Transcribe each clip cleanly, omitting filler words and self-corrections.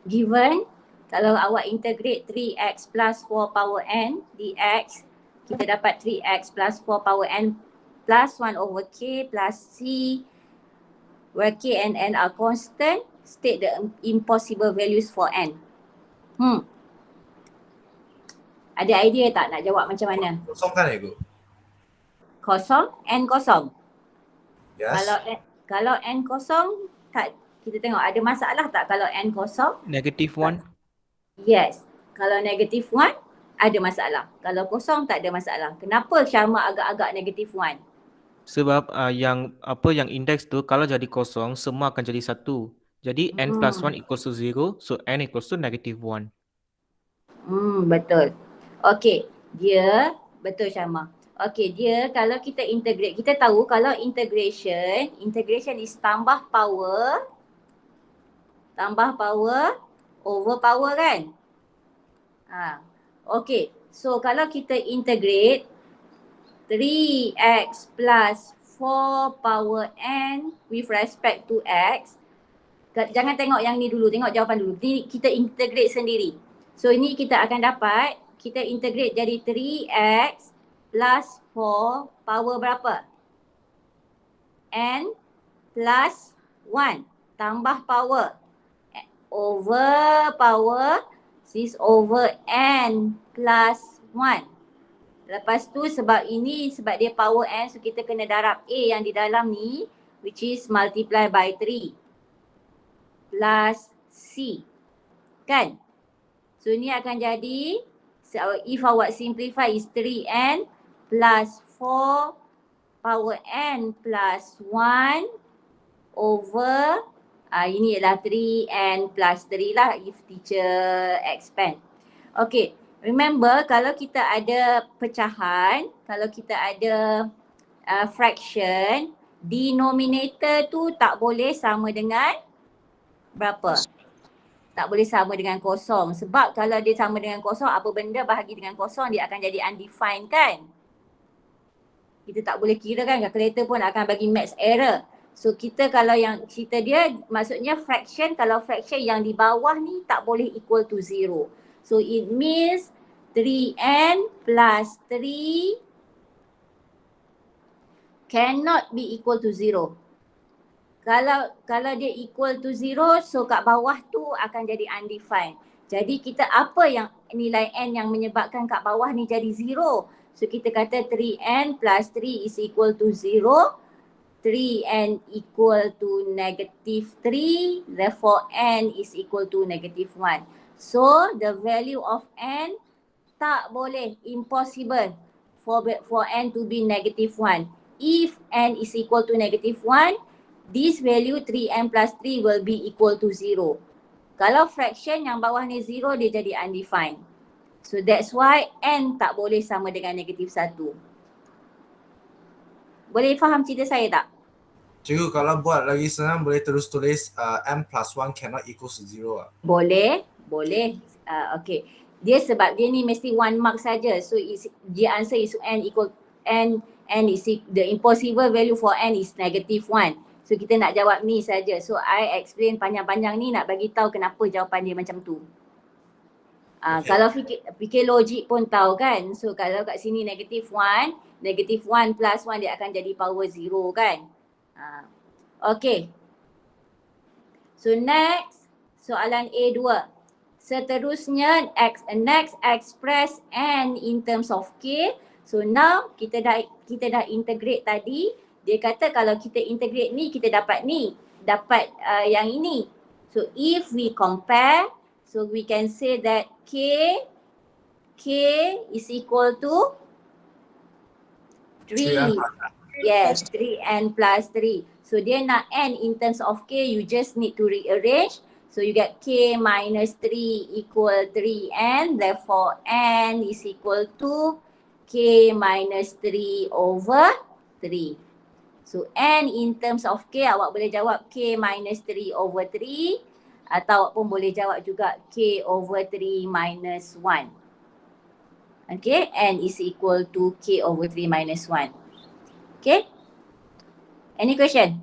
given kalau awak integrate 3x plus 4 power n dx, kita dapat 3x plus 4 power n plus 1 over k plus c, where k and n are constant, state the impossible values for n. Ada idea tak nak jawab macam mana? Kosong kan Ibu? Kosong, n kosong. Yes. Kalau n kosong, tak, kita tengok ada masalah tak kalau n kosong? -1. Yes. Kalau negatif 1, ada masalah. Kalau kosong, tak ada masalah. Kenapa Syarma agak-agak negatif 1? Sebab yang indeks tu kalau jadi kosong, semua akan jadi 1. Jadi n plus 1 equals to 0, so n equals to -1. Betul. Okey, dia betul Syarma. Okey, dia kalau kita integrate, kita tahu kalau integration is tambah power over power kan? Okey, so kalau kita integrate 3x plus 4 power n with respect to x, jangan tengok yang ni dulu, tengok jawapan dulu. Ni kita integrate sendiri. So ini kita akan dapat, kita integrate jadi 3x plus 4 power berapa? N plus 1 tambah power over power is over n plus 1. Lepas tu sebab dia power n, so kita kena darab a yang di dalam ni, which is multiply by 3 plus c. Kan? So ni akan jadi, so if awak simplify is 3n plus 4 power n plus 1 over, ini ialah 3n plus 3 lah if teacher expand. Okay, remember kalau kita ada pecahan, kalau kita ada fraction, denominator tu tak boleh sama dengan berapa? Tak boleh sama dengan kosong. Sebab kalau dia sama dengan kosong, apa benda bahagi dengan kosong, dia akan jadi undefined kan? Kita tak boleh kira kan, calculator pun akan bagi maths error. So kita kalau yang cerita dia, maksudnya fraction, kalau fraction yang di bawah ni tak boleh equal to 0. So it means 3n plus 3 cannot be equal to 0. Kalau dia equal to 0, so kat bawah tu akan jadi undefined. Jadi kita apa yang nilai n yang menyebabkan kat bawah ni jadi 0? So kita kata 3n plus 3 is equal to 0. 3n equal to -3, therefore n is equal to -1. So the value of n tak boleh, impossible for n to be -1. If n is equal to -1, this value 3n plus 3 will be equal to 0. Kalau fraction yang bawah ni 0, dia jadi undefined. So that's why n tak boleh sama dengan -1. Boleh faham cerita saya tak? Cikgu, kalau buat lagi senang boleh terus tulis n plus 1 cannot equals to 0 lah. Boleh. Okay. Dia sebab dia ni mesti 1 mark saja. So the answer is n equal n is the impossible value for n is -1. So kita nak jawab ni saja. So I explain panjang-panjang ni nak bagi tahu kenapa jawapan dia macam tu. Okay. Kalau fikir logik pun tahu kan. So kalau kat sini -1 plus 1 dia akan jadi power 0 kan. Okay. So next, soalan A2. Seterusnya next express n in terms of k. So now kita dah integrate tadi. Dia kata kalau kita integrate ni, kita dapat ni. Dapat yang ini. So if we compare, so we can say that k is equal to 3. Yes, 3n plus 3. So dia nak n in terms of k, you just need to rearrange. So you get k minus 3 equal 3n. Therefore n is equal to k minus 3 over 3. So n in terms of k, awak boleh jawab k minus 3 over 3. Atau awak pun boleh jawab juga k over 3 minus 1. Okay, n is equal to k over 3 minus 1. Okay. Any question?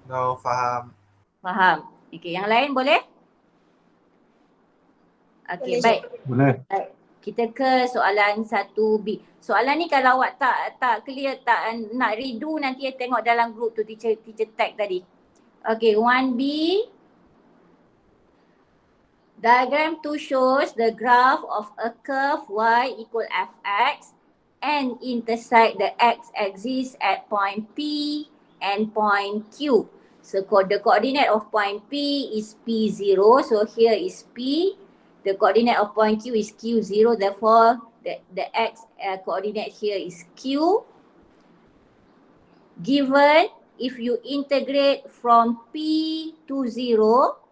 No, faham. Faham. Okay, yang lain boleh? Okey, baik. Boleh. Baik. Kita ke soalan 1B. Soalan ni kalau awak tak clear, tak nak redo, nanti tengok dalam group tu teacher tag tadi. Okay, 1B. Diagram 2 shows the graph of a curve y equal fx and intersect the x-axis at point P and point Q. So the coordinate of point P is P0, so here is P. The coordinate of point Q is Q0, therefore the x coordinate here is Q. Given if you integrate from P to 0,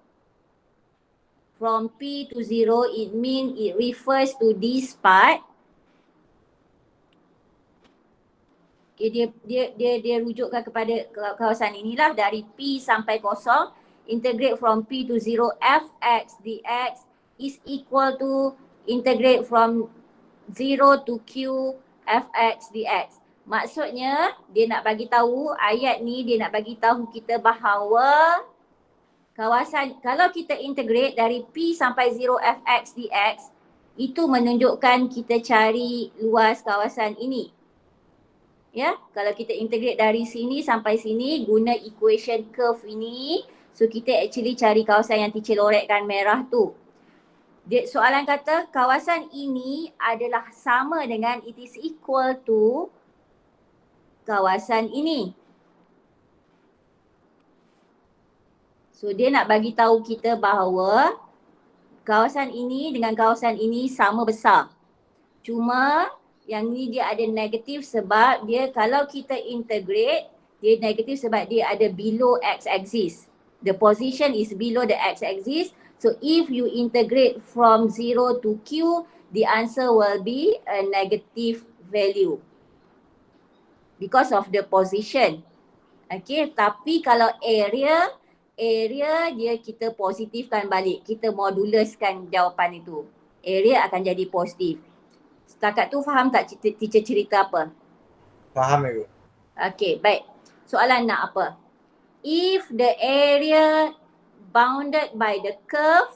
from P to 0, it means it refers to this part. Okay, dia rujukkan kepada kawasan inilah dari P sampai kosong. Integrate from P to 0, fx dx is equal to integrate from 0 to Q fx dx. Maksudnya dia nak bagi tahu, ayat ni dia nak bagi tahu kita bahawa kawasan, kalau kita integrate dari P sampai 0 fx dx, itu menunjukkan kita cari luas kawasan ini. Ya, kalau kita integrate dari sini sampai sini guna equation curve ini, so kita actually cari kawasan yang teacher lorekkan merah tu. Soalan kata kawasan ini adalah sama dengan, it is equal to kawasan ini. So dia nak bagi tahu kita bahawa kawasan ini dengan kawasan ini sama besar. Cuma yang ni dia ada negatif sebab dia, kalau kita integrate, dia negatif sebab dia ada below x-axis. The position is below the x-axis. So if you integrate from 0 to Q, the answer will be a negative value because of the position. Okay, tapi kalau area dia kita positifkan balik, kita moduluskan jawapan itu. Area akan jadi positif. Setakat tu faham tak teacher cerita apa? Faham ya? Okay, baik. Soalan nak apa? If the area bounded by the curve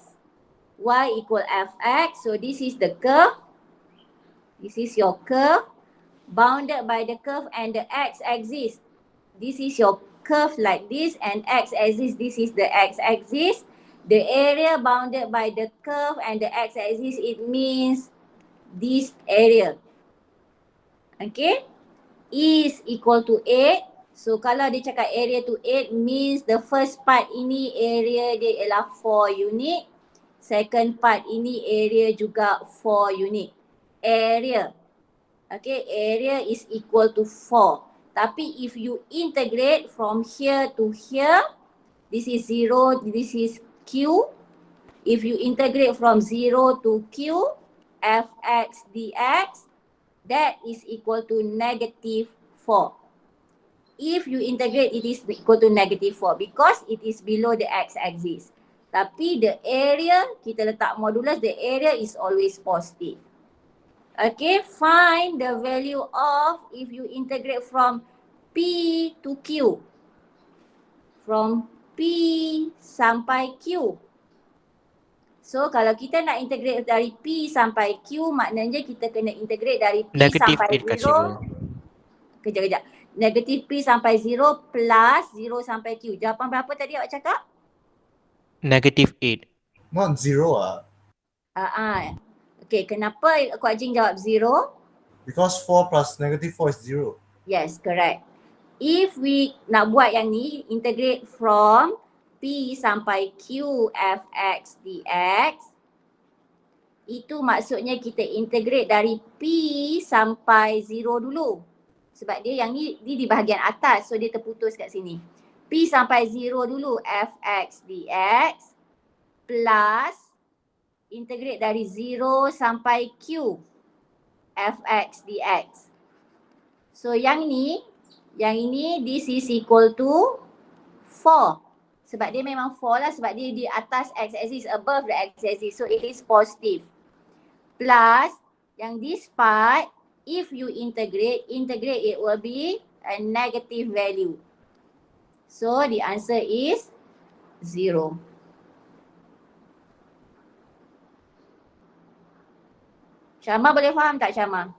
y equal fx, so this is the curve. This is your curve. Bounded by the curve and the x-axis. This is your curve like this, and x-axis, this is the x-axis. The area bounded by the curve and the x-axis, it means this area. Okay, is equal to 8. So kalau dia cakap area to 8 means the first part ini area dia ialah 4 unit. Second part ini area juga 4 unit. Area. Okay, area is equal to 4. Tapi if you integrate from here to here, this is 0, this is Q. If you integrate from 0 to Q, fx dx, that is equal to negative 4. If you integrate, it is equal to negative 4 because it is below the x-axis. Tapi the area, kita letak modulus, the area is always positive. Okay, find the value of if you integrate from P to Q. From P sampai Q. So kalau kita nak integrate dari P sampai Q, maknanya kita kena integrate dari P Negative sampai 8 kat 0. Kejap. Negative P sampai 0 plus 0 sampai Q. Jawapan berapa tadi awak cakap? Negative 8. Not 0 Okay, kenapa Kak Jing jawab 0? Because 4 plus negative 4 is 0. Yes, correct. If we nak buat yang ni, integrate from P sampai Q fx dx, itu maksudnya kita integrate dari P sampai 0 dulu. Sebab dia yang ni di bahagian atas, so dia terputus kat sini. P sampai 0 dulu, fx dx, plus integrate dari 0 sampai Q fx dx. So yang ini, this is equal to 4. Sebab dia memang 4 lah, sebab dia di atas x-axis, above the x-axis, so it is positive. Plus, yang this part, if you integrate, it will be a negative value. So the answer is 0. Syama boleh faham tak Syama?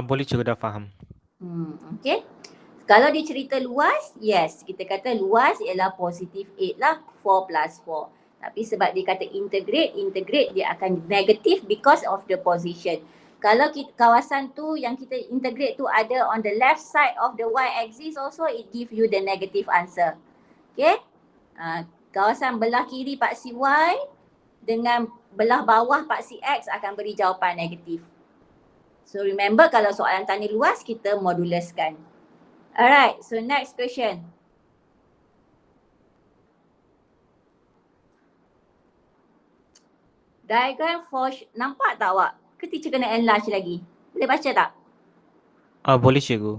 Boleh cikgu, dah faham. Okay. Kalau dia cerita luas, yes. Kita kata luas ialah positif 8 lah. 4 plus 4. Tapi sebab dia kata integrate dia akan negatif because of the position. Kalau kawasan tu yang kita integrate tu ada on the left side of the y-axis also, it give you the negative answer. Okay. Kawasan belah kiri paksi y dengan belah bawah paksi x akan beri jawapan negatif. So remember kalau soalan tanya luas, kita moduluskan. Alright, so next question. Diagram for, nampak tak awak? Ke teacher kena enlarge lagi? Boleh baca tak? Boleh cikgu.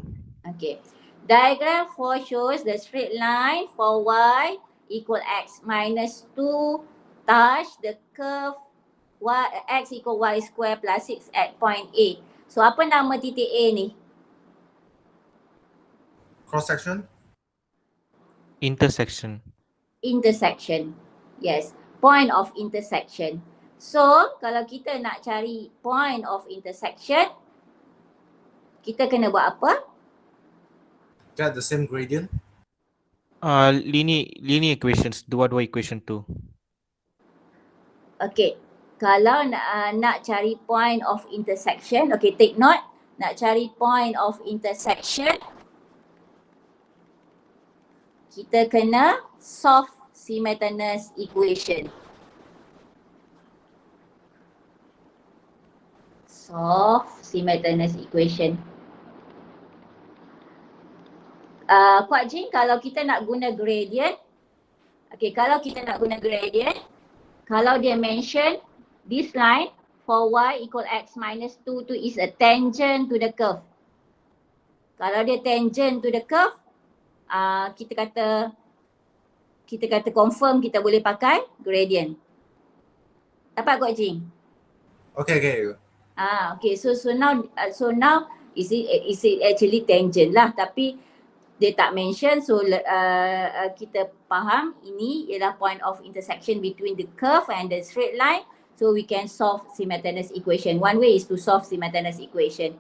Okay. Diagram for shows the straight line for y equal x minus 2 touch the curve x equal y square plus 6 at point A. So apa nama titik A ni? Cross section. Intersection. Intersection. Yes, point of intersection. So, kalau kita nak cari point of intersection, kita kena buat apa? Get the same gradient. Linear equations, dua-dua equation tu. Okay, kalau nak cari point of intersection, okay, take note, nak cari point of intersection, kita kena solve simultaneous equation. Solve simultaneous equation. Kuat Jin, kalau kita nak guna gradient, okay, kalau kita nak guna gradient, kalau dia mention this line for y equal x minus 2 tu is a tangent to the curve. Kalau dia tangent to the curve, kita kata confirm kita boleh pakai gradient. Dapat Kuat Jin? Okay. Okay, so now is it actually tangent lah, tapi dia tak mention, so kita faham ini ialah point of intersection between the curve and the straight line, so we can solve simultaneous equation. One way is to solve simultaneous equation.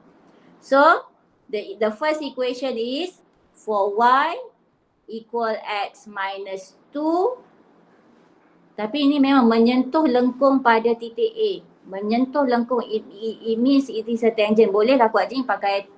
So the first equation is for y equal x minus 2, tapi ini memang menyentuh lengkung pada titik A. Menyentuh lengkung, it means it is a tangent. Boleh lah Kuat Jin pakai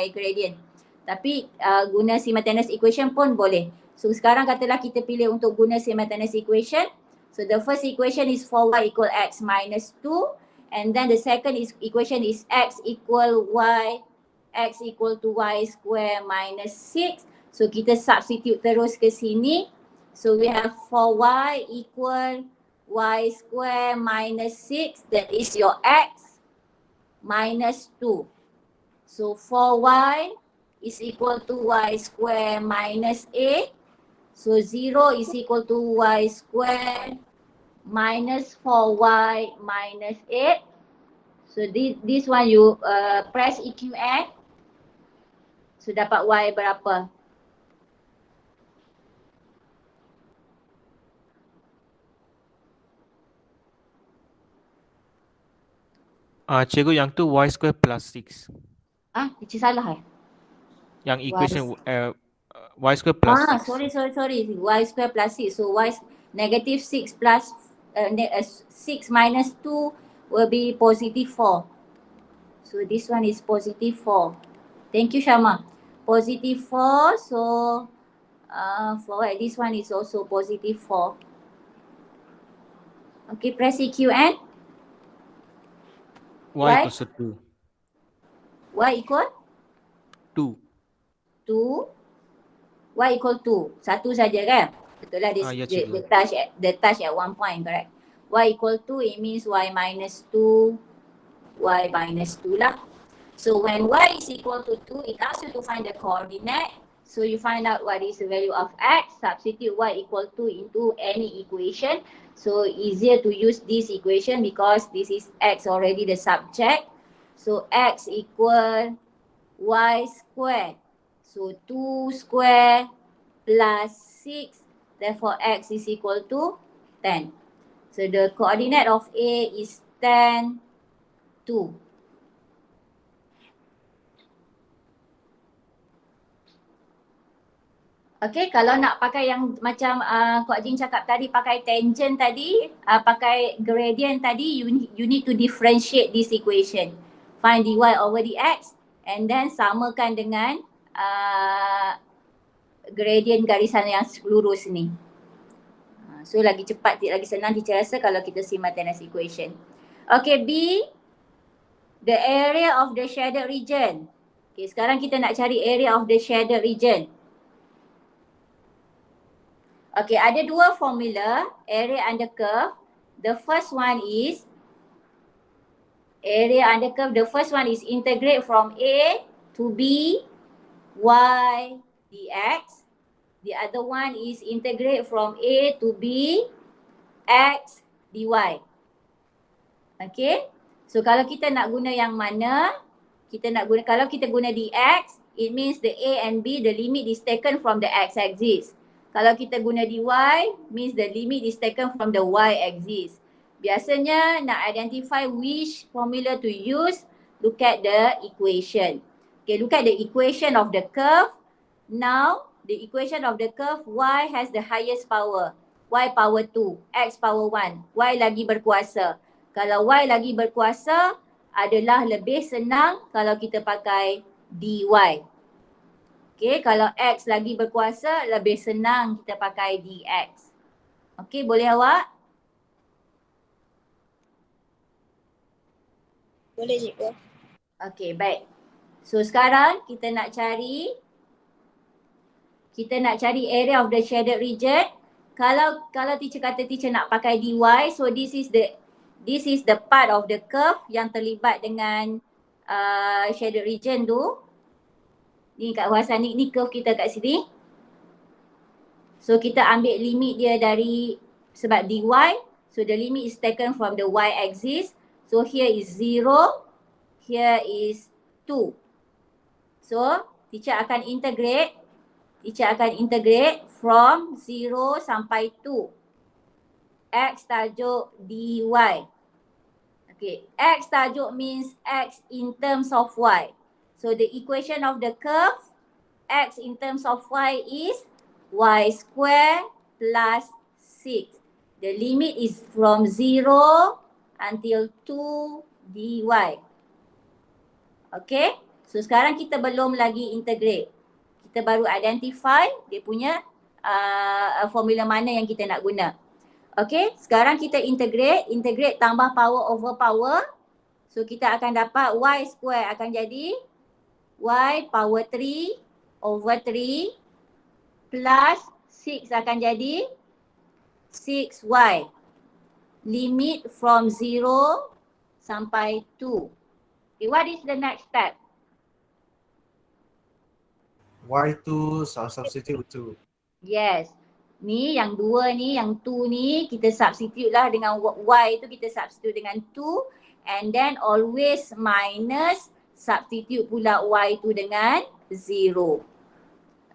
gradient. Tapi guna simultaneous equation pun boleh. So sekarang katalah kita pilih untuk guna simultaneous equation. So the first equation is for y equal x minus 2. And then the second equation is x equal to y square minus 6. So kita substitute terus ke sini. So we have for y equal y square minus 6, that is your x minus 2. So for y is equal to y square minus 8. So 0 is equal to y square minus 4y minus 8. So this one you press EQN. So dapat y berapa? Cikgu, yang tu y square plus 6. Teacher salah Yang equation y square plus 6. Sorry. Y square plus 6. So negative 6 plus 6 minus 2 will be positive 4. So this one is positive 4. Thank you Syama. Positive 4. So for this one is also positive 4. Okay, press EQN. Y equals to 2. Y equal? 2. 2. Y equal 2. Satu saja kan? Betul lah, the touch at one point, correct? Y equal 2, it means y minus 2, y minus 2 lah. So when y is equal to 2, it asks you to find the coordinate. So you find out what is the value of x, substitute y equal to into any equation. So easier to use this equation because this is x already the subject. So x equal y square. So 2 square plus 6, therefore x is equal to 10. So the coordinate of A is 10, 2. Okay, kalau nak pakai yang macam Kak Jing cakap tadi, pakai tangent tadi, pakai gradient tadi, you need to differentiate this equation. Find dy over dx and then samakan dengan gradient garisan yang lurus ni. So lagi cepat, lagi senang teacher rasa kalau kita simultaneous equation. Okay, B, the area of the shaded region. Okay, sekarang kita nak cari area of the shaded region. Okay, ada dua formula area under curve. The first one is area under curve. The first one is integrate from A to B y dx. The other one is integrate from A to B x dy. Okay. So kalau kita nak guna yang mana, kalau kita guna dx, it means the A and B, the limit is taken from the x-axis. Kalau kita guna dy, means the limit is taken from the y-axis. Biasanya nak identify which formula to use, look at the equation. Okay, look at the equation of the curve. Now, the equation of the curve, y has the highest power. Y power 2, x power 1. Y lagi berkuasa. Kalau y lagi berkuasa, adalah lebih senang kalau kita pakai dy. Okay, kalau X lagi berkuasa, lebih senang kita pakai DX. Okay, boleh awak? Boleh cikgu. Okay, baik. So sekarang kita nak cari area of the shaded region. Kalau teacher kata teacher nak pakai dy, so this is the part of the curve yang terlibat dengan shaded region tu. Ni kat kawasan ni curve kita kat sini. So kita ambil limit dia dari sebab dy. So the limit is taken from the y-axis. So here is 0. Here is 2. So teacher akan integrate from 0 sampai 2. X tajuk dy. Okay, X tajuk means X in terms of Y. So the equation of the curve, X in terms of Y is Y square plus 6. The limit is from 0 until 2 dy. Okay, so sekarang kita belum lagi integrate. Kita baru identify dia punya formula mana yang kita nak guna. Okay, sekarang kita integrate tambah power over power. So kita akan dapat Y square akan jadi Y power 3 over 3 plus 6 akan jadi 6Y. Limit from 0 sampai 2. Okay, what is the next step? Y2 substitute 2. Yes. Ni yang 2 ni, yang 2 ni kita substitute lah dengan Y tu kita substitute dengan 2 and then always minus substitute pula Y tu dengan 0.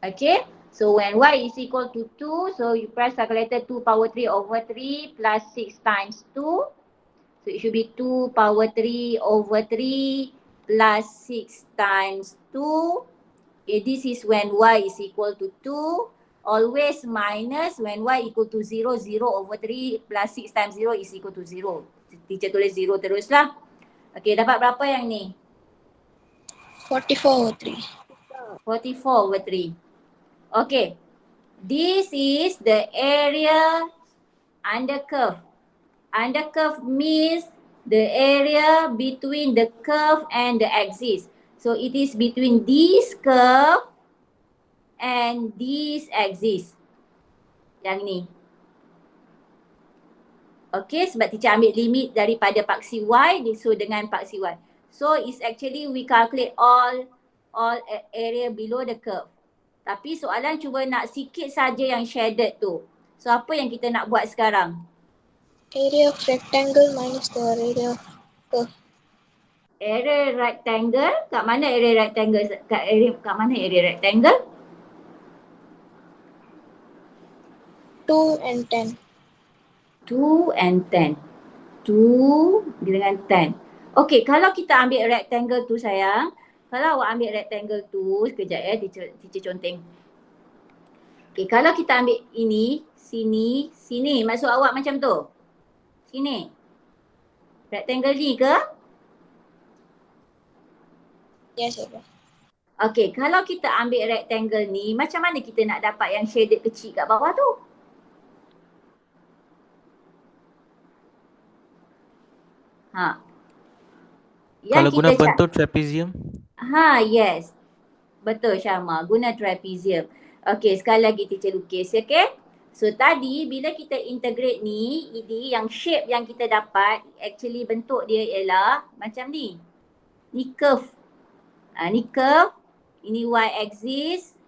Okay. So when Y is equal to 2, so you press calculator 2 power 3 over 3 plus 6 times 2. So it should be 2 power 3 over 3 plus 6 times 2. Okay, this is when Y is equal to 2. Always minus when Y equal to 0, 0 over 3 plus 6 times 0 is equal to 0. Teacher tulis 0 teruslah. Okay, dapat berapa yang ni? 44 over 3. 44 over 3. Okay. This is the area under curve. Under curve means the area between the curve and the axis. So it is between this curve and this axis. Yang ni. Okay, sebab teacher ambil limit daripada paksi Y, so dengan paksi Y. So it's actually we calculate all area below the curve. Tapi soalan cuba nak sikit saja yang shaded tu. So apa yang kita nak buat sekarang? Area of rectangle minus the area of curve. Area rectangle, kat mana area rectangle? Kat mana area rectangle? 2 and 10. 2 and 10. 2 dengan 10. Okey, kalau kita ambil rectangle tu sayang, kalau awak ambil rectangle tu, sekejap ya, teacher conteng. Okey, kalau kita ambil ini, sini, sini, maksud awak macam tu? Sini. Rectangle ni ke? Yes, cikgu. Okey, kalau kita ambil rectangle ni, macam mana kita nak dapat yang shaded kecil kat bawah tu? Ha. Kalau guna kita bentuk trapezium? yes. Betul Syama, guna trapezium. Okey, sekali lagi teacher lukis, okey? So tadi bila kita integrate ni, ini yang shape yang kita dapat, actually bentuk dia ialah macam ni. Ni curve. Ni curve, ini y axis.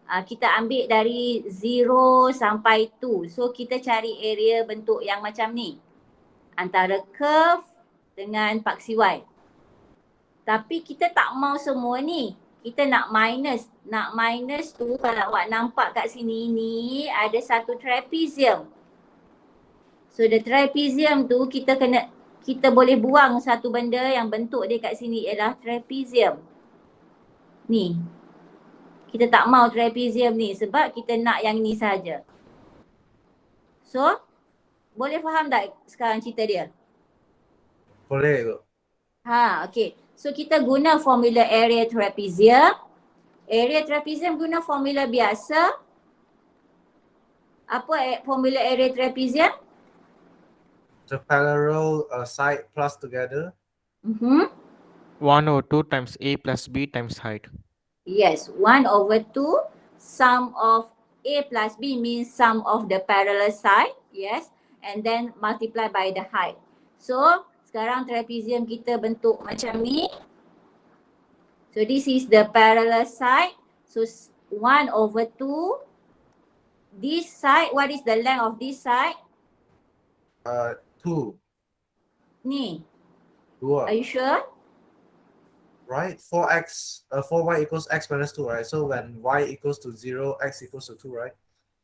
Kita ambil dari 0 sampai 2. So kita cari area bentuk yang macam ni. Antara curve dengan paksi y. Tapi kita tak mau semua ni. Kita nak minus. Nak minus tu kalau awak nampak kat sini ni ada satu trapezium. So the trapezium tu kita boleh buang satu benda yang bentuk dia kat sini ialah trapezium. Ni. Kita tak mau trapezium ni sebab kita nak yang ni saja. So boleh faham tak sekarang cerita dia? Boleh tu. Okey. So kita guna formula area trapezium. Area trapezium guna formula biasa. Apa formula area trapezium? The parallel side plus together. 1 over 2 times A plus B times height. Yes, 1 over 2 sum of A plus B means sum of the parallel side. Yes, and then multiply by the height. So sekarang trapezium kita bentuk macam ni. So this is the parallel side. So 1 over 2. This side, what is the length of this side? 2. Ni. 2. Are you sure? Right? 4y equals x minus 2, right? So when y equals to 0, x equals to 2, right?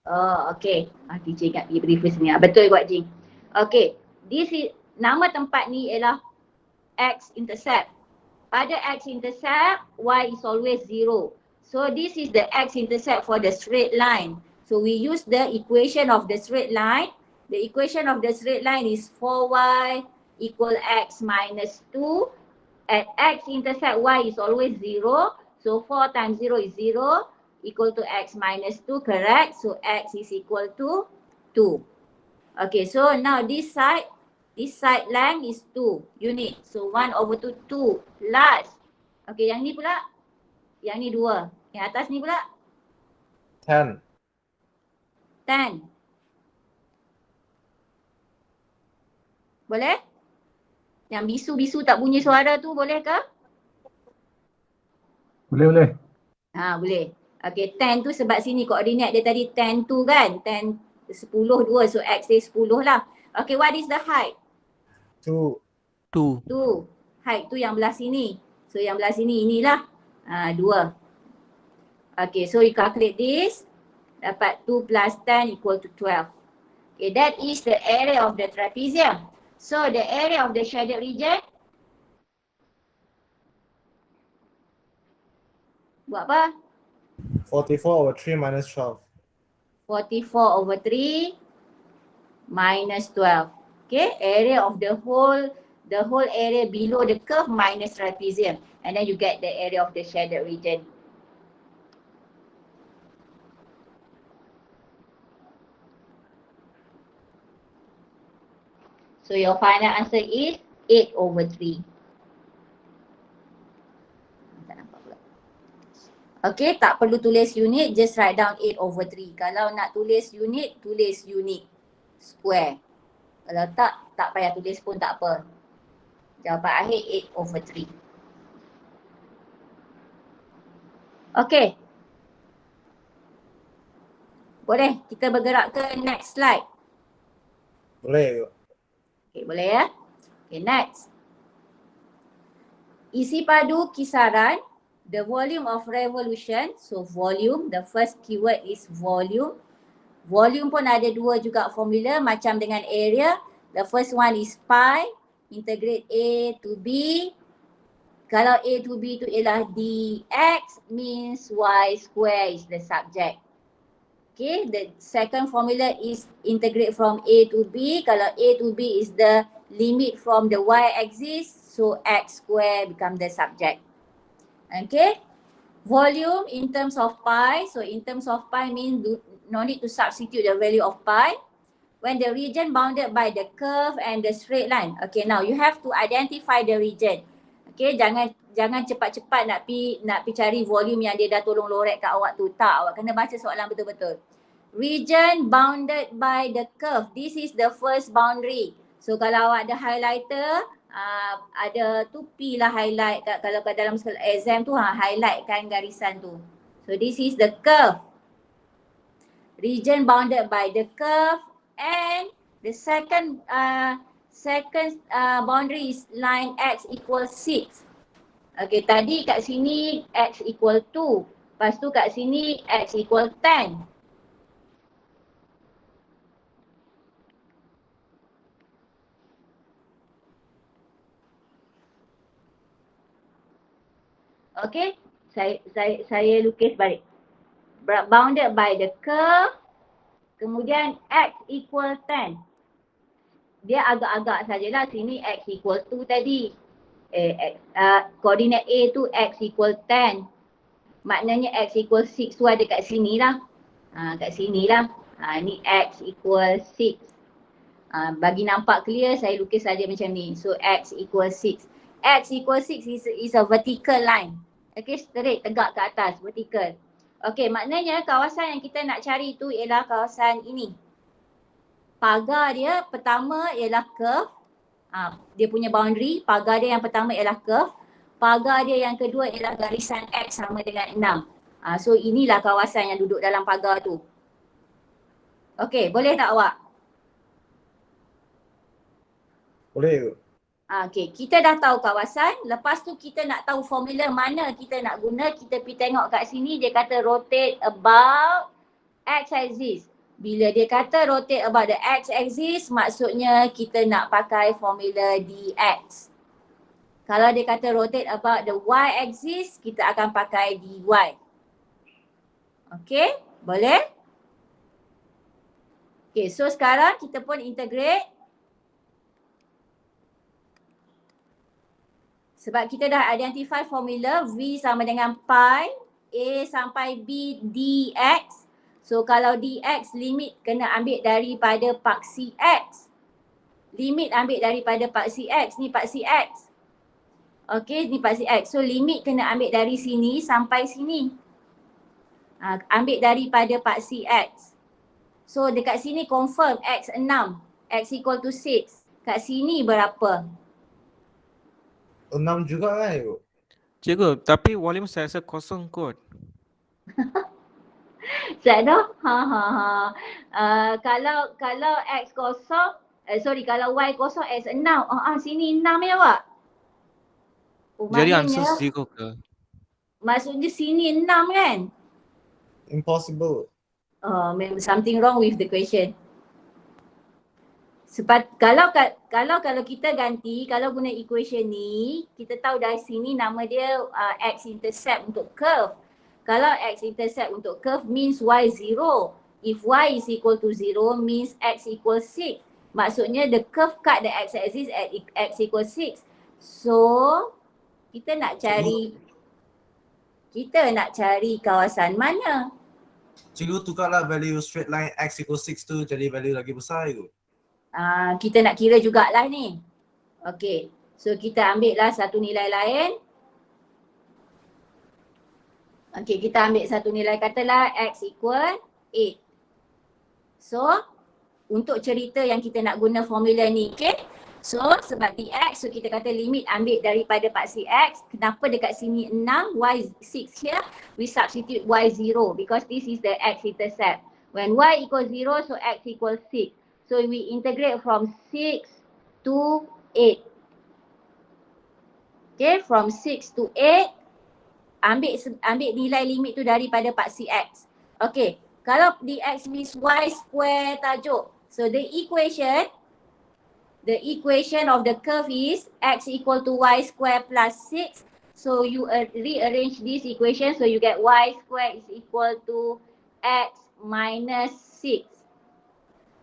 Oh, okay. Teacher ingat pergi previous ni. Betul Wak Jing. Okay. This is, nama tempat ni ialah x-intercept. Pada x-intercept, y is always 0. So this is the x-intercept for the straight line. So we use the equation of the straight line. The equation of the straight line is 4y equal x minus 2. At x-intercept, y is always 0. So 4 times 0 is 0. Equal to x minus 2, correct? So x is equal to 2. Okay, so now this side length is 2 unit. So 1 over 2 plus. Okay, yang ni pula? Yang ni 2. Yang atas ni pula? 10. 10. Boleh? Yang bisu-bisu tak bunyi suara tu boleh ke? Boleh. Boleh. Okay, 10 tu sebab sini koordinat dia tadi 10 tu kan? 10, 10, 2. So x dia 10 lah. Okay, what is the height? 2. 2. 2. Height tu yang belah sini. So yang belah sini inilah 2. Okay, so you calculate this. Dapat 2 plus 10 equal to 12. Okay, that is the area of the trapezium. So the area of the shaded region. Buat apa? 44 over 3 minus 12. 44 over 3 minus 12. Okay, area of the whole area below the curve minus trapezium. And then you get the area of the shaded region. So your final answer is 8 over 3. Tak nampak pula. Okay, tak perlu tulis unit, just write down 8 over 3. Kalau nak tulis unit square. Kalau tak payah tulis pun tak apa. Jawapan akhir 8 over 3. Okay. Boleh kita bergerak ke next slide? Boleh. Okay, boleh ya? Okay, next. Isi padu kisaran, the volume of revolution. So volume, the first keyword is volume. Volume pun ada dua juga formula macam dengan area. The first one is pi, integrate A to B. Kalau A to B tu ialah dx means y square is the subject. Okay, the second formula is integrate from A to B. Kalau A to B is the limit from the y-axis, so x square become the subject. Okay, volume in terms of pi. So in terms of pi means no need to substitute the value of pi. When the region bounded by the curve and the straight line. Okay, now you have to identify the region. Okay, jangan cepat-cepat nak pi cari volume yang dia dah tolong lorek kat awak tu. Tak, awak kena baca soalan betul-betul. Region bounded by the curve. This is the first boundary. So kalau awak ada highlighter, ada tu P lah highlight kalau kat dalam exam tu highlight kan garisan tu. So this is the curve. Region bounded by the curve and the second boundary is line x equals 6. Okay, tadi kat sini x equal 2. Lepas tu kat sini x equal 10. Okay, saya lukis balik. Bounded by the curve, kemudian x equal 10. Dia agak-agak sajalah, sini x equal 2 tadi. Koordinat A tu x equal 10. Maknanya x equal 6 tu ada kat sini lah. Kat sini lah. Ni x equal 6. Bagi nampak clear, saya lukis saja macam ni. So x equal 6. X equal 6 is a vertical line. Okay, straight, tegak ke atas, vertical. Okay, maknanya kawasan yang kita nak cari tu ialah kawasan ini. Pagar dia pertama ialah curve. Dia punya boundary, pagar dia yang pertama ialah curve. Pagar dia yang kedua ialah garisan X sama dengan 6. So inilah kawasan yang duduk dalam pagar tu. Okay, boleh tak awak? Boleh. Okay, kita dah tahu kawasan. Lepas tu kita nak tahu formula mana kita nak guna. Kita pergi tengok kat sini, dia kata rotate about x-axis. Bila dia kata rotate about the x-axis, maksudnya kita nak pakai formula dx. Kalau dia kata rotate about the y-axis, kita akan pakai dy. Okay, boleh? Okay, so sekarang kita pun integrate. Sebab kita dah identify formula V sama dengan pi A sampai B dx. So kalau dx limit kena ambil daripada paksi x. Limit ambil daripada paksi x. Ni paksi x. Okay, ni paksi x. So limit kena ambil dari sini sampai sini. Ambil daripada paksi x. So dekat sini confirm x 6. X equal to 6. Kat sini berapa? 6 juga kan ibu? Cikgu, tapi volume saya rasa kosong kot. Sedap? Kalau x kosong, kalau y kosong x 6. Sini 6 ya Wak? Jadi answer 0 ke? Maksudnya sini 6 kan? Impossible. Something wrong with the question. Sebab kalau kita ganti, kalau guna equation ni, kita tahu dari sini nama dia x intercept untuk curve. Kalau x intercept untuk curve means y 0. If y is equal to 0 means x equal 6. Maksudnya the curve cut the x-axis at x equal 6. So kita nak cari kawasan mana? Cikgu tukarlah value straight line x equal 6 tu jadi value lagi besar itu. Kita nak kira jugalah ni. Okay, so kita ambil lah satu nilai lain. Okay, kita ambil satu nilai, katalah x equal 8. So, untuk cerita yang kita nak guna formula ni, okay. So, sebab dx, so kita kata limit ambil daripada paksi x. Kenapa dekat sini 6, y 6 here, we substitute y 0 because this is the x intercept. When y equals 0, so x equals 6. So we integrate from 6 to 8. Okay, from 6 to 8, ambil nilai limit tu daripada paksi x. Okay, Kalau dx means y square tajuk. So the equation of the curve is x equal to y square plus 6. So you rearrange this equation so you get y square is equal to x minus 6.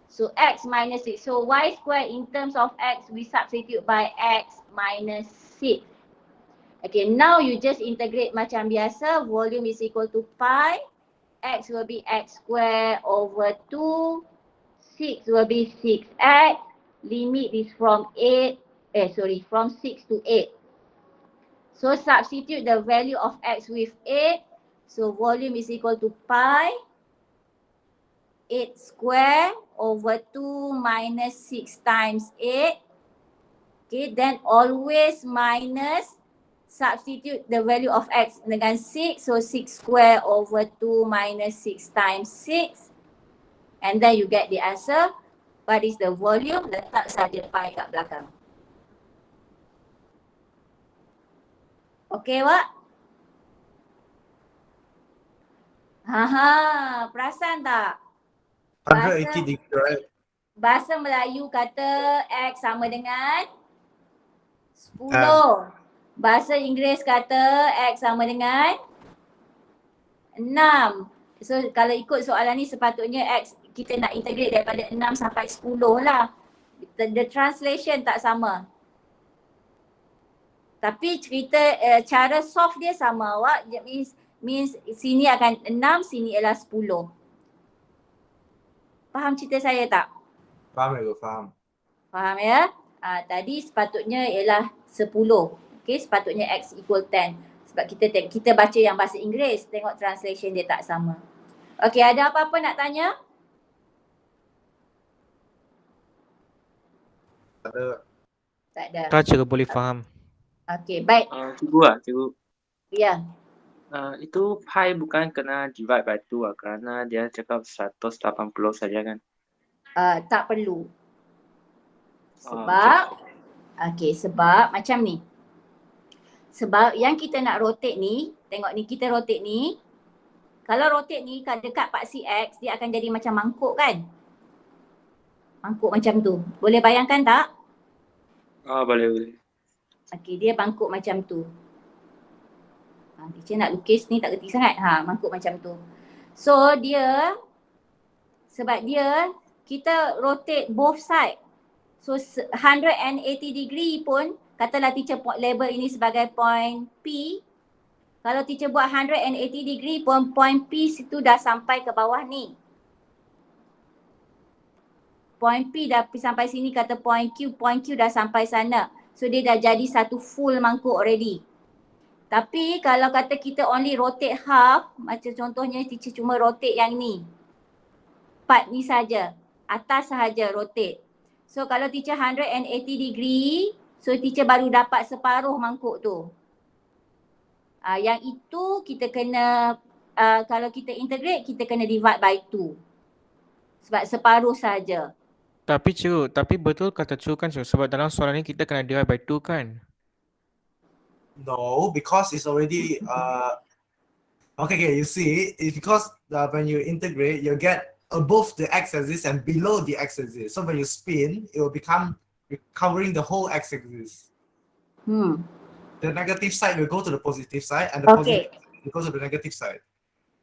So x minus 6. So y square in terms of x we substitute by x minus 6. Okay, now you just integrate macam biasa. Volume is equal to pi. X will be x square over 2. 6 will be 6x. Limit is from 6 to 8. So substitute the value of x with 8. So volume is equal to pi 8 square over 2 minus 6 times 8. Okay, then always minus, substitute the value of x dengan 6. So 6 square over 2 minus 6 times 6. And then you get the answer. What is the volume? Letak saja pi kat belakang. Okay, Wak? Perasan tak? 180 degree, right? Bahasa Melayu kata X sama dengan 10. Bahasa Inggeris kata X sama dengan 6. So kalau ikut soalan ni sepatutnya X kita nak integrate daripada 6 sampai 10 lah. The translation tak sama. Tapi cerita cara solve dia sama, awak. Means sini akan 6, sini ialah 10. Faham cerita saya tak? Faham ya, faham. Faham ya? Tadi sepatutnya ialah 10. Okay, sepatutnya X equal 10. Sebab kita baca yang bahasa Inggeris, tengok translation dia tak sama. Okay, ada apa-apa nak tanya? Tak ada. Tak, cikgu boleh faham. Okay, baik. Cikgu. Ya. Itu pi bukan kena divide by 2 kerana dia cakap 180 saja kan? Tak perlu. Sebab sebab macam ni. Sebab yang kita nak rotate ni, tengok ni kita rotate ni. Kalau rotate ni dekat paksi X, dia akan jadi macam mangkuk kan? Mangkuk macam tu. Boleh bayangkan tak? Boleh. Okay, dia mangkuk macam tu. Teacher nak lukis ni tak kerti sangat. Mangkuk macam tu. So dia, sebab dia, kita rotate both side. So 180 degree pun, katalah teacher label ini sebagai point P. Kalau teacher buat 180 degree pun, point P situ dah sampai ke bawah ni. Point P dah sampai sini, kata point Q dah sampai sana. So dia dah jadi satu full mangkuk already. Tapi kalau kata kita only rotate half, macam contohnya teacher cuma rotate yang ni. Part ni saja, atas sahaja rotate. So kalau teacher 180 degree, so teacher baru dapat separuh mangkuk tu. Yang itu kita kena, kalau kita integrate, kita kena divide by 2. Sebab separuh saja. Tapi betul kata cikgu kan cikgu, sebab dalam soalan ni kita kena divide by 2 kan? No, because it's already okay, you see, it's because when you integrate, you get above the x-axis and below the x-axis. So when you spin, it will become covering the whole x-axis. The negative side will go to the positive side, and the positive will go to the negative side.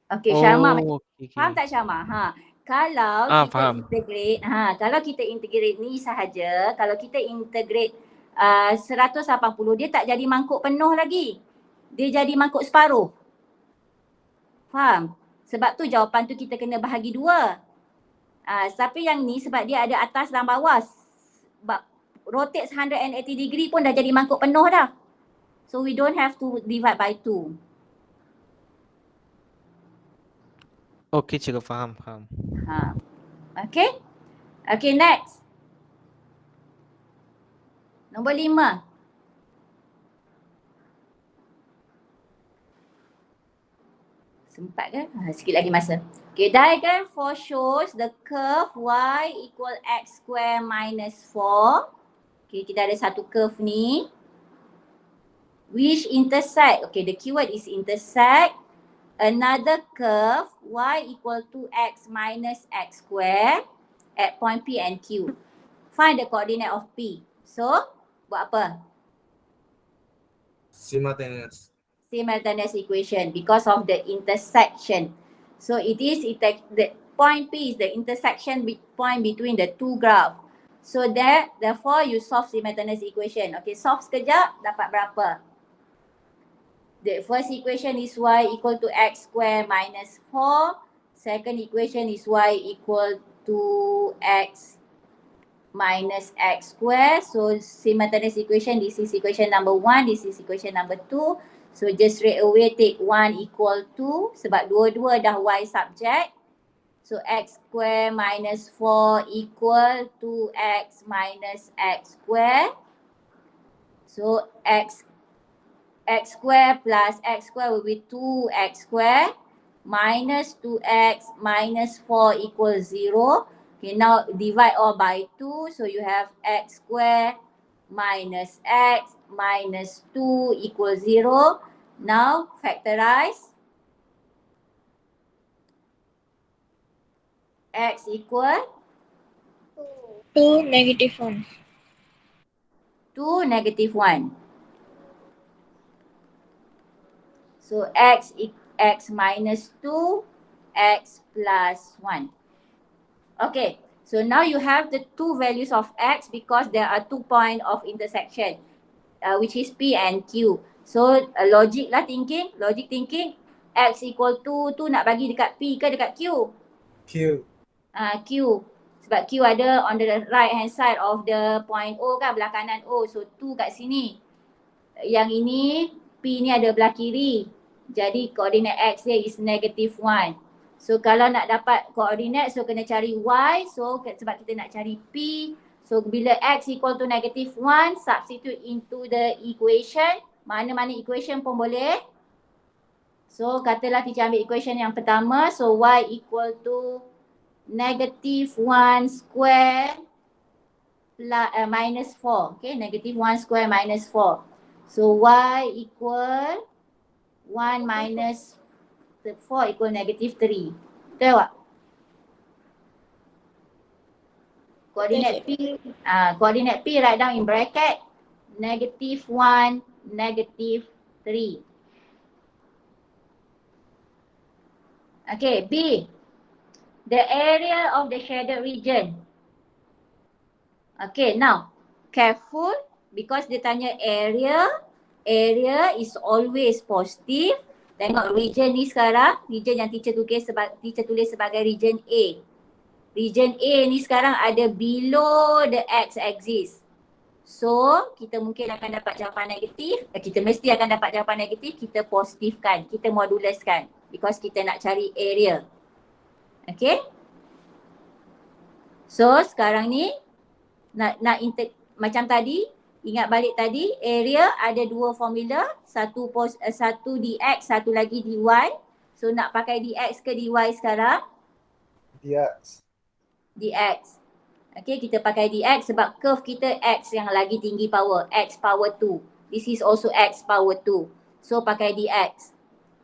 Okay, Syama. Okay. Faham tak Syama? Kalau kita faham. integrate, kalau kita integrate ni sahaja, kalau kita integrate 180, dia tak jadi mangkuk penuh lagi. Dia jadi mangkuk separuh. Faham? Sebab tu jawapan tu kita kena bahagi 2. Tapi yang ni sebab dia ada atas dan bawah. Sebab rotate 180 degree pun dah jadi mangkuk penuh dah. So we don't have to divide by 2. Okay, cikgu faham. Okay? Okay, next. Nombor 5. Sempat ke? Sikit lagi masa. Okay, diagram 4 shows the curve y equal x square minus 4. Okay, kita ada satu curve ni. Which intersect, okay, the keyword is intersect another curve y equal to x minus x square at point P and Q. Find the coordinate of P. So, buat apa? Simultaneous. Simultaneous equation because of the intersection. So it is the point P is the intersection point between the two graph. So therefore you solve simultaneous equation. Okay, solve sekejap dapat berapa? The first equation is y equal to x square minus 4. Second equation is y equal to x minus x square. So simultaneous equation, this is equation number 1, this is equation number 2. So just straight away take 1 equal to, sebab dua-dua dah y subject. So x square minus 4 equal to x minus x square. So x square plus x square will be 2x square minus 2x minus 4 equals 0. Okay, now divide all by 2. So you have x square minus x minus 2 equals 0. Now factorize. X equal 2 negative 1. 2 negative 1. So x minus 2, x plus 1. Okay, so now you have the two values of x because there are 2 points of intersection, which is P and Q. So logic thinking, x equal to tu nak bagi dekat P ke dekat Q? Q. Q. Sebab Q ada on the right hand side of the point O kan, belah kanan O. So 2 kat sini. Yang ini, P ni ada belah kiri. Jadi koordinat X dia is negative 1. So kalau nak dapat koordinat, so kena cari Y. So sebab kita nak cari P. So bila X equal to negative 1, substitute into the equation. Mana-mana equation pun boleh. So katalah teacher ambil equation yang pertama. So Y equal to negative 1 square plus, minus 4. Okay, negative 1 square minus 4. So y equal 1 minus 4 equal negative 3. Betul tak? Coordinate P, coordinate P write down in bracket negative 1, negative 3. Okay, B. The area of the shaded region. Okay, now careful because dia tanya area. Area is always positive. Tengok region ni sekarang, region yang teacher tulis sebagai region A. Region A ni sekarang ada below the x-axis. So, kita mungkin akan dapat jawapan negatif. Kita mesti akan dapat jawapan negatif. Kita positifkan, kita moduluskan. Because kita nak cari area. Okay. So, sekarang ni macam tadi, ingat balik tadi, area ada dua formula, satu dx, satu lagi dy. So nak pakai dx ke dy sekarang? Dx. Dx. Okay, kita pakai dx sebab curve kita x yang lagi tinggi power, x power 2. This is also x power 2. So pakai dx.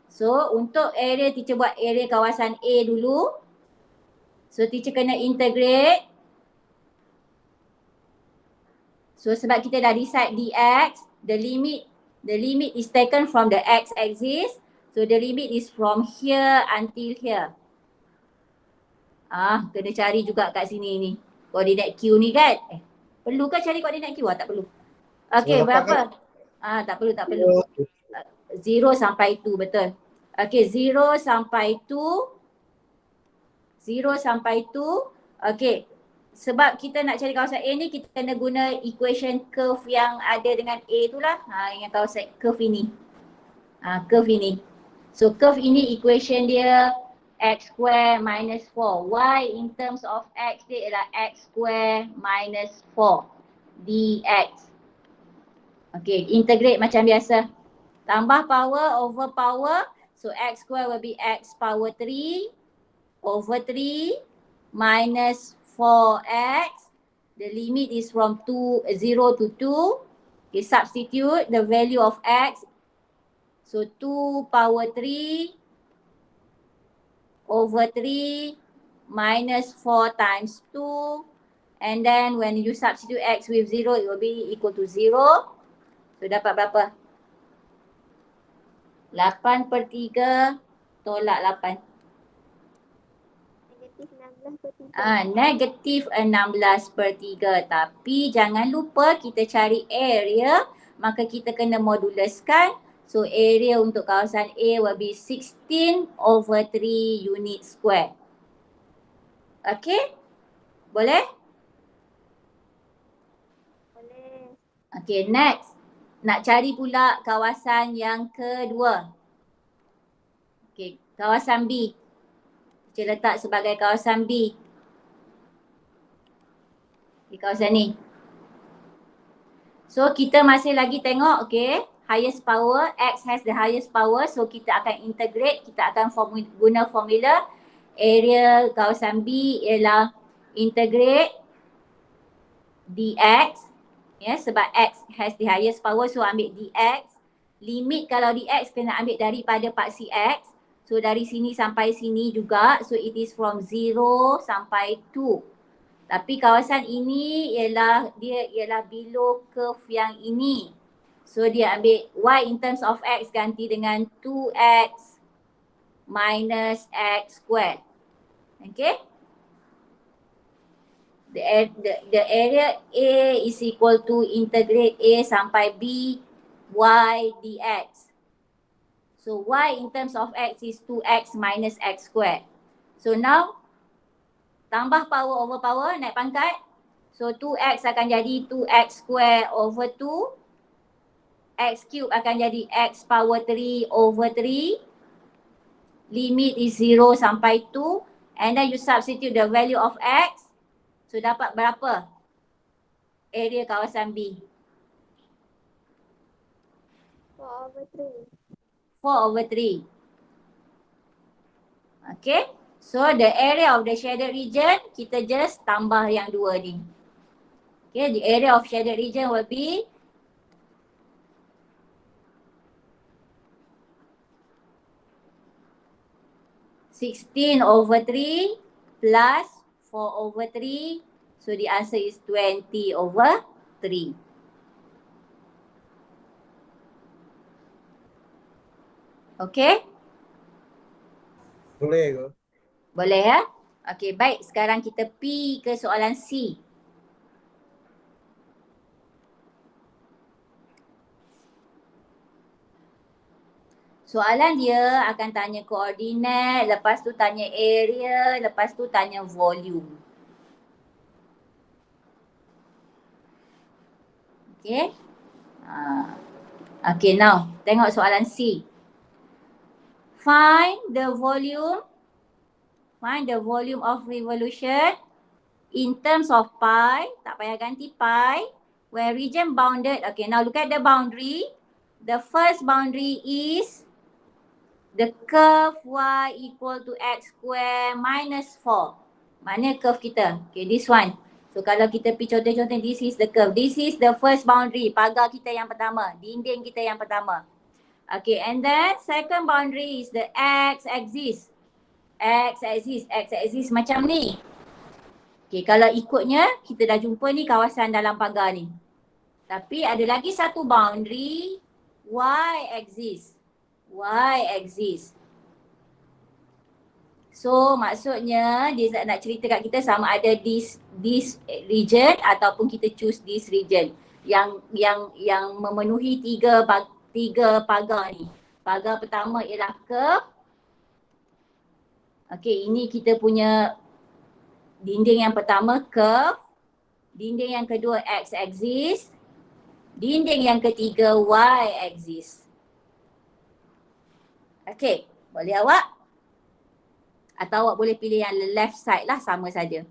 So untuk area, teacher buat area kawasan A dulu. So teacher kena integrate. So sebab kita dah decide dx, the limit is taken from the x-axis. So the limit is from here until here. Kena cari juga kat sini ni. Koordinat Q ni kan. Perlu ke cari koordinat Q? Tak perlu. Okay, So, berapa? Tak perlu. 0 sampai 2, betul. Okay, 0 sampai 2. Okay. Sebab kita nak cari kawasan A ni, kita kena guna equation curve yang ada dengan A tu lah. Yang kawasan curve ini. Curve ini. So curve ini equation dia x square minus 4. Y in terms of x dia ialah x square minus 4 dx. Okay, integrate macam biasa. Tambah power over power. So x square will be x power 3 over 3 minus 4x. The limit is from 0 to 2. Okay, substitute the value of x. So 2 power 3 over 3 minus 4 times 2. And then when you substitute x with 0, it will be equal to 0. So dapat berapa? 8/3 tolak 8. Negatif 16/3. Negatif 16/3. Tapi jangan lupa kita cari area, maka kita kena moduluskan. So area untuk kawasan A will be 16/3 unit square. Okay? Boleh? Boleh. Okay, next. Nak cari pula kawasan yang kedua. Okay, kawasan B. Kita letak sebagai kawasan B. Di kawasan ni. So kita masih lagi tengok, okay, highest power, X has the highest power. So kita akan integrate, kita akan guna formula. Area kawasan B ialah integrate dx. Ya, sebab X has the highest power, so ambil dx. Limit kalau dx kena ambil daripada paksi X. So dari sini sampai sini juga, so it is from 0 sampai 2. Tapi kawasan ini dia ialah below curve yang ini. So dia ambil y in terms of x ganti dengan 2x minus x squared. Okay? The area A is equal to integrate A sampai B y dx. So y in terms of x is 2x minus x squared. So now tambah power over power, naik pangkat. So 2x akan jadi 2x square over 2. X cube akan jadi x power 3 over 3. Limit is 0 sampai 2. And then you substitute the value of x. So dapat berapa area kawasan B? 4/3. 4/3. Okay. So the area of the shaded region, kita just tambah yang dua ni. Okay, the area of shaded region will be (16/3) plus 4/3. So the answer is 20/3. Okay? Boleh ke? Boleh ya? Okay, baik. Sekarang kita pi ke soalan C. Soalan dia akan tanya koordinat, lepas tu tanya area, lepas tu tanya volume. Okay. Okay, now tengok soalan C. Find the volume of revolution in terms of pi. Tak payah ganti pi. Where region bounded. Okay, now look at the boundary. The first boundary is the curve y equal to x square minus 4. Mana curve kita? Okay, this one. So kalau kita pergi contoh-contoh, this is the curve. This is the first boundary. Pagar kita yang pertama. Dinding kita yang pertama. Okay, and then second boundary is the x-axis. X-axis macam ni. Okay, kalau ikutnya kita dah jumpa ni kawasan dalam pagar ni. Tapi ada lagi satu boundary, y-axis. Y-axis. So maksudnya dia nak cerita kat kita sama ada this region ataupun kita choose this region yang memenuhi tiga pagar ni. Pagar pertama ialah curve. Okey, ini kita punya dinding yang pertama curve. Dinding yang kedua x-axis. Dinding yang ketiga y-axis. Okey, boleh awak? Atau awak boleh pilih yang left side lah, sama saja.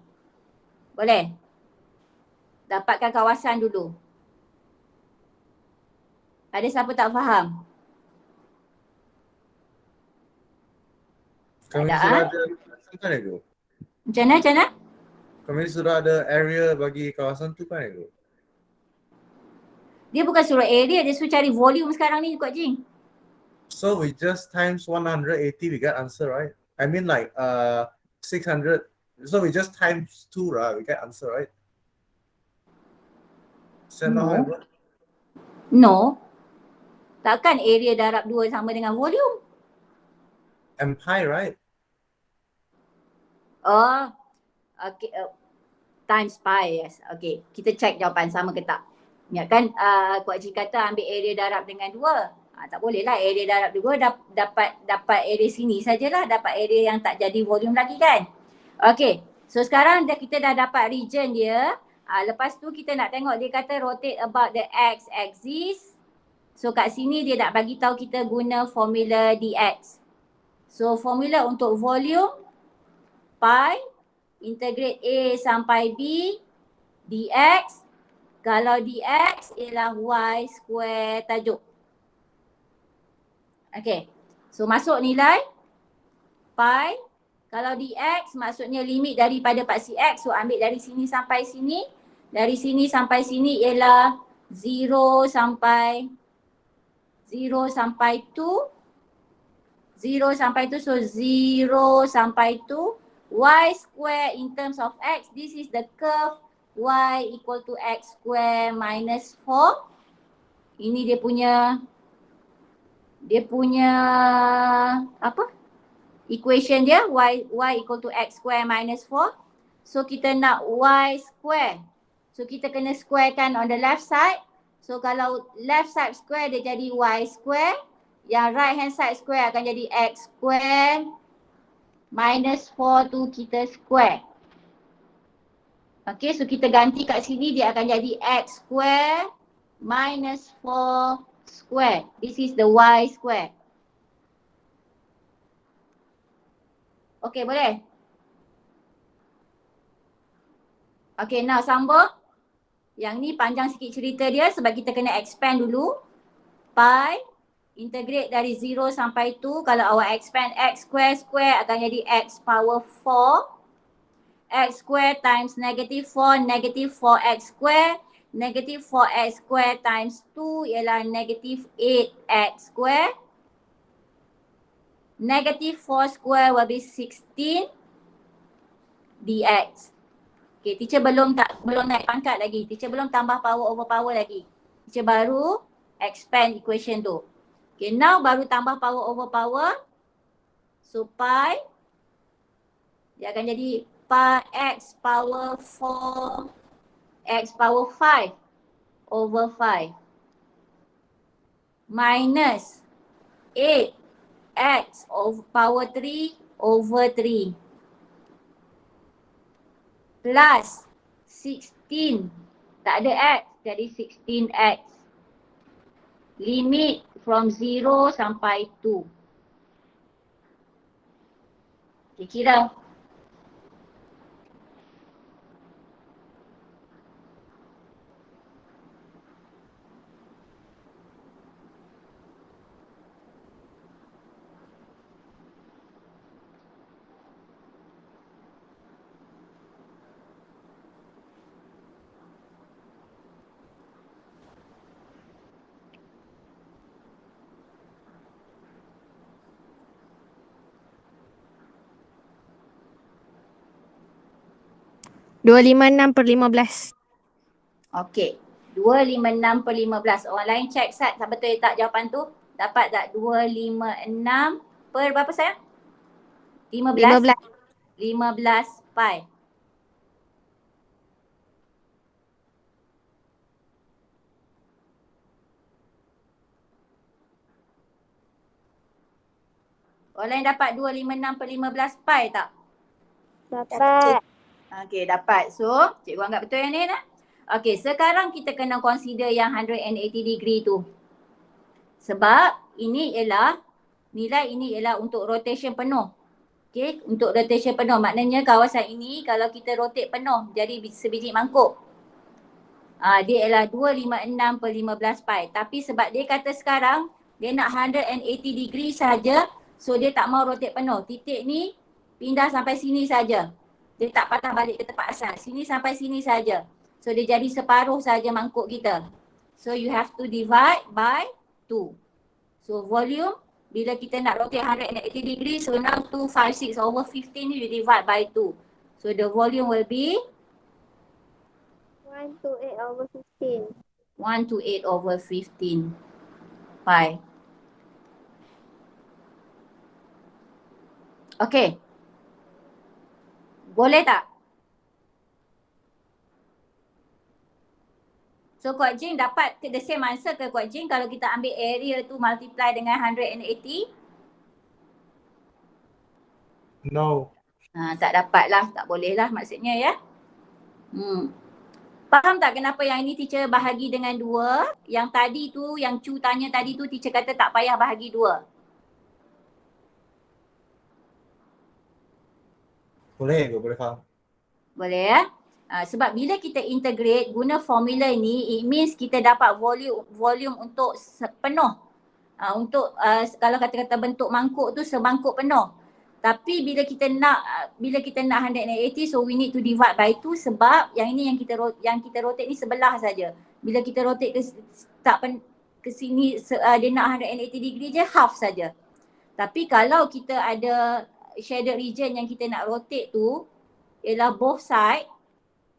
Boleh? Dapatkan kawasan dulu. Ada siapa tak faham? Kami Ada, sudah ada kawasan kan itu? Macam mana? Kami sudah ada area bagi kawasan tu kan itu? Dia bukan suruh area, dia suruh cari volume sekarang ni Kak Jing. So we just times 180 we get answer, right? I mean like 600. So we just times 2, right? We get answer, right? Is that not how it No. works? No. Takkan area darab 2 sama dengan volume? And pi, right? Oh, okay. Times pi, yes. Okay, kita check jawapan sama ke tak. Ya kan, Kuak Cik kata ambil area darab dengan 2. Tak boleh lah area darab 2 dapat area sini sajalah. Dapat area yang tak jadi volume lagi kan. Okay, so sekarang kita dah dapat region dia. Lepas tu kita nak tengok dia kata rotate about the x axis. So kat sini dia nak bagi tahu kita guna formula dx. So formula untuk volume pi integrate A sampai B dx. Kalau dx ialah y square tajuk. Okay, so masuk nilai pi. Kalau dx maksudnya limit daripada paksi x. So ambil dari sini sampai sini. Dari sini sampai sini ialah 0 sampai 2. 0 sampai 2. So 0 sampai 2. Y square in terms of x. This is the curve y equal to x square minus 4. Ini dia punya apa? Equation dia y equal to x square minus 4. So kita nak y square. So kita kena squarekan on the left side. So kalau left side square dia jadi y square. Yang right hand side square akan jadi x square minus 4 tu kita square. Okay, so kita ganti kat sini dia akan jadi x square minus 4 square. This is the y square. Okay, boleh? Okay, now sambung. Yang ni panjang sikit cerita dia sebab kita kena expand dulu. Pi integrate dari 0 sampai 2. Kalau awak expand x square akan jadi x power 4. X square times negative 4 x square. Negative 4x square times 2 ialah negative 8x square. Negative 4 square will be 16 dx. Okay, teacher belum naik pangkat lagi. Teacher belum tambah power over power lagi. Teacher baru expand equation tu. Okay, now baru tambah power over power. So pi dia akan jadi pi x power 4 x power 5 over 5 minus 8 x over power 3 over 3 plus 16, tak ada x, jadi 16x. Limit from 0 sampai 2. Okay, kira. $256/15. Okey. 256/15. Orang lain check Sat, betul tak jawapan tu? Dapat tak 256 per berapa sayang? 15 pi. Orang lain dapat 256/15 pi tak? Dapat. Okey, dapat. So, cikgu anggap betul yang ni dah. Okey, sekarang kita kena consider yang 180 degree tu. Sebab ini ialah, nilai ini ialah untuk rotation penuh. Okey, untuk rotation penuh. Maknanya kawasan ini kalau kita rotate penuh jadi sebiji mangkuk. Dia ialah 256/15 pi. Tapi sebab dia kata sekarang, dia nak 180 degree saja. So dia tak mau rotate penuh. Titik ni pindah sampai sini saja. Dia tak patah balik ke tempat asal. Sini sampai sini saja. So dia jadi separuh saja mangkuk kita. So you have to divide by 2. So volume bila kita nak rotate 180 degree, so now 256 over 15 ni you divide by 2. So the volume will be 128 over 15. 128 over 15 pi. Okay. Boleh tak? So Kuat Jing dapat the same answer ke Kuat Jing kalau kita ambil area tu multiply dengan 180? No. Tak dapat lah, tak boleh lah maksudnya ya. Faham tak kenapa yang ini teacher bahagi dengan 2? Yang tadi tu, yang Chu tanya tadi tu teacher kata tak payah bahagi 2. Boleh faham. Boleh ya? Sebab bila kita integrate guna formula ni, it means kita dapat volume untuk penuh. Untuk kalau kata-kata bentuk mangkuk tu semangkuk penuh. Tapi bila kita nak 180, so we need to divide by 2 sebab yang ini yang kita rotate ni sebelah saja. Bila kita rotate ke sini dia nak 180 degree je, half saja. Tapi kalau kita ada shaded region yang kita nak rotate tu ialah both side,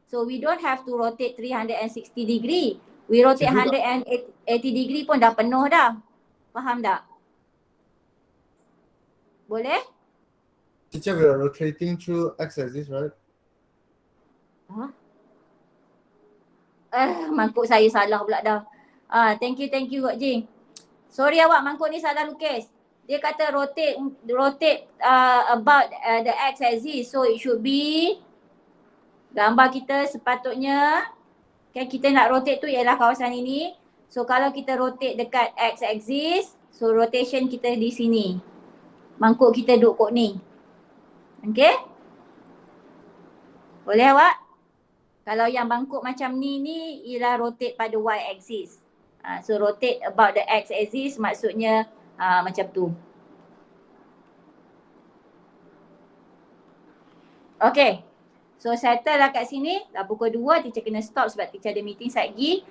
so we don't have to rotate 360 degree. We rotate 180 degree pun dah penuh dah. Faham tak? Boleh? Teacher, we are rotating through x-axis, right? Mangkuk saya salah pula dah. Thank you Kak Jing. Sorry awak, mangkuk ni salah lukis. Dia kata rotate about the x-axis. So it should be gambar kita sepatutnya kan kita nak rotate tu ialah kawasan ini. So kalau kita rotate dekat x-axis, so rotation kita di sini. Mangkuk kita duduk kot ni. Okay? Boleh awak? Kalau yang mangkuk macam ni ialah rotate pada y-axis. So rotate about the x-axis maksudnya macam tu. Okay. So settle lah kat sini. Dah pukul 2, teacher kena stop sebab teacher ada meeting sat lagi.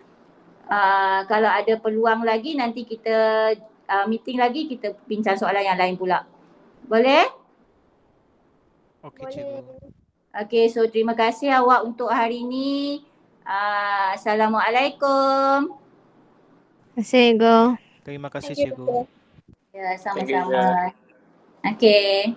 Kalau ada peluang lagi nanti kita meeting lagi, kita bincang soalan yang lain pula. Boleh? Okey cikgu. Okay, so terima kasih awak untuk hari ini. Assalamualaikum. Terima kasih, Cikgu. Terima kasih Thank you, cikgu. Ya, Thank you, sama-sama. Okay.